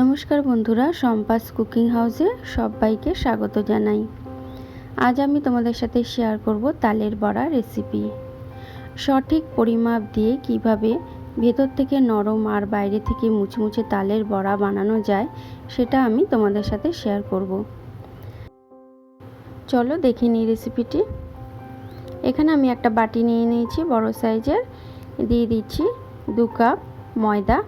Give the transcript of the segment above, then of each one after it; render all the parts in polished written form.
নমস্কার বন্ধুরা, সম্পাস কুকিং হাউসে সবাইকে স্বাগত জানাই। আজ আমি তোমাদের সাথে শেয়ার করব তালের বড়া রেসিপি। সঠিক পরিমাপ দিয়ে কিভাবে ভেতর থেকে নরম আর বাইরে থেকে মুচমুচে তালের বড়া বানানো যায় সেটা আমি তোমাদের সাথে শেয়ার করব। চলো দেখে নিই রেসিপিটি। এখানে আমি একটা বাটি নিয়ে নিয়েছি বড় সাইজের, দিয়ে দিচ্ছি 2 কাপ ময়দা,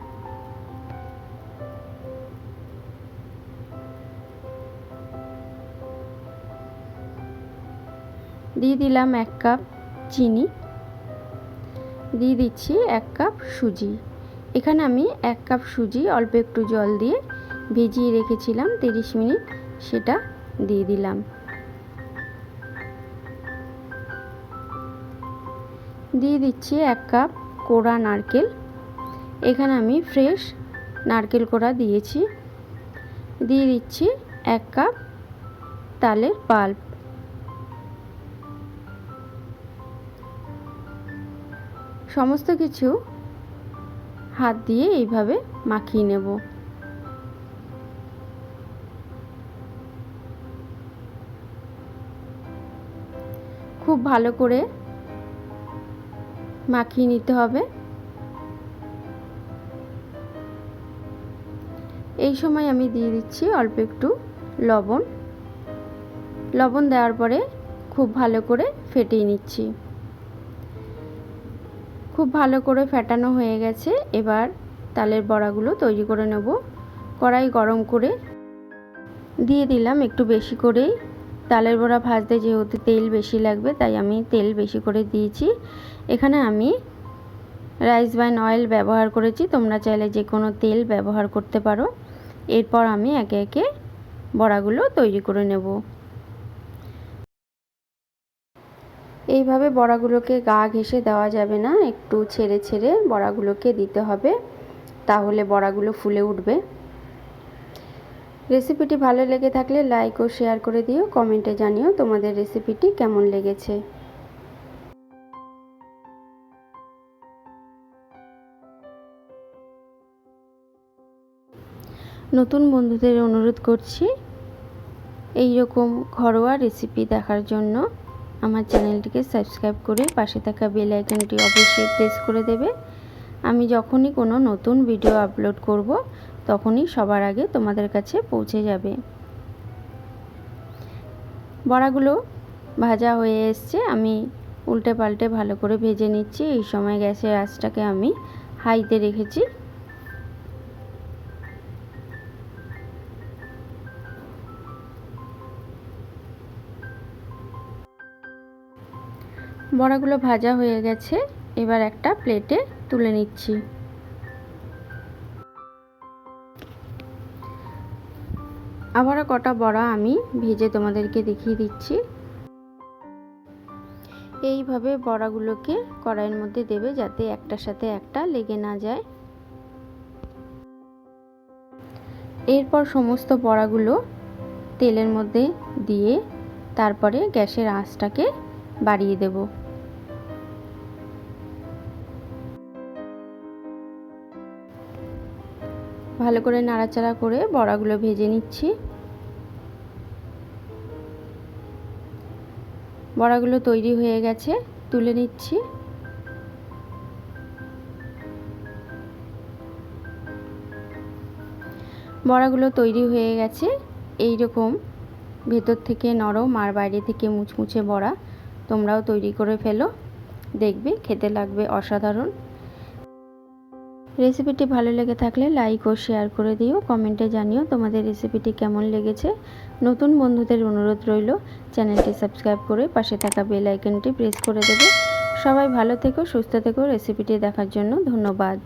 দিয়ে দিলাম 1 কাপ চিনি, দিয়ে দিচ্ছি 1 কাপ সুজি। এখানে আমি 1 কাপ সুজি অল্প একটু জল দিয়ে ভিজিয়ে রেখেছিলাম 30 মিনিট, সেটা দিয়ে দিলাম। দিয়ে দিচ্ছি 1 কাপ কোড়া নারকেল। এখানে আমি ফ্রেশ নারকেল কোড়া দিয়েছি। দিয়ে দিচ্ছি 1 কাপ তালের পাল্প। সমস্ত কিছু হাত দিয়ে এইভাবে মাখিয়ে নেব। খুব ভালো করে মাখিয়ে নিতে হবে। এই সময় আমি দিয়ে দিচ্ছি অল্প একটু লবণ। লবণ দেওয়ার পরে খুব ভালো করে ফেটিয়ে নিচ্ছি। খুব ভালো করে ফেটানো হয়ে গেছে। এবার তালের বড়াগুলো তৈরি করে নেব। কড়াই গরম করে দিয়ে দিলাম একটু বেশি করেই। তালের বড়া ভাজতে যেহেতু তেল বেশি লাগবে তাই আমি তেল বেশি করে দিয়েছি। এখানে আমি রাইস ব্রান অয়েল ব্যবহার করেছি, তোমরা চাইলে যে কোনো তেল ব্যবহার করতে পারো। এরপর আমি একে একে বড়াগুলো তৈরি করে নেব। এইভাবে বড়াগুলোকে গা ঘেঁষে দেওয়া যাবে না, একটু ছেড়ে ছেড়ে বড়াগুলোকে দিতে হবে, তাহলে বড়াগুলো ফুলে উঠবে। রেসিপিটি ভালো লেগে থাকলে লাইক ও শেয়ার করে দিও। কমেন্টে জানিও তোমাদের রেসিপিটি কেমন লেগেছে। নতুন বন্ধুদের অনুরোধ করছি এই রকম ঘরোয়া রেসিপি দেখার জন্য আমার চ্যানেলটিকে সাবস্ক্রাইব করে পাশে থাকা বেল আইকনটি অবশ্যই প্রেস করে দেবে। আমি যখনই কোনো নতুন ভিডিও আপলোড করব তখনই সবার আগে তোমাদের কাছে পৌঁছে যাবে। বড়াগুলো ভাজা হয়ে এসছে, আমি উল্টে পাল্টে ভালো করে ভেজে নিচ্ছি। এই সময় গ্যাসের আঁচটাকে আমি হাইতে রেখেছি। বড়াগুলো ভাজা হয়ে গেছে, এবার একটা প্লেটে তুলে নিচ্ছি। আবারও কটা বড়া আমি ভেজে তোমাদেরকে দেখিয়ে দিচ্ছি। এইভাবে বড়াগুলোকে কড়াইয়ের মধ্যে দেবে যাতে একটার সাথে একটা লেগে না যায়। এরপর সমস্ত বড়াগুলো তেলের মধ্যে দিয়ে তারপরে গ্যাসের আঁচটাকে বাড়িয়ে দেব। ভালো করে নাড়াচাড়া করে বড়াগুলো ভেজে নিচ্ছি। বড়াগুলো তৈরি হয়ে গেছে, তুলে নিচ্ছি। বড়াগুলো তৈরি হয়ে গেছে। এই রকম ভেতর থেকে নরম আর বাইরে থেকে মুচমুচে বড়া তোমরাও তৈরি করে ফেলো, দেখবে খেতে লাগবে অসাধারণ। রেসিপিটি ভালো লেগে থাকলে লাইক ও শেয়ার করে দিও। কমেন্টে জানিও তোমাদের রেসিপিটি কেমন লেগেছে। নতুন বন্ধুদের অনুরোধ রইল চ্যানেলটি সাবস্ক্রাইব করে পাশে থাকা বেল আইকনটি প্রেস করে দেবে। সবাই ভালো থেকো, সুস্থ থেকো। রেসিপিটি দেখার জন্য ধন্যবাদ।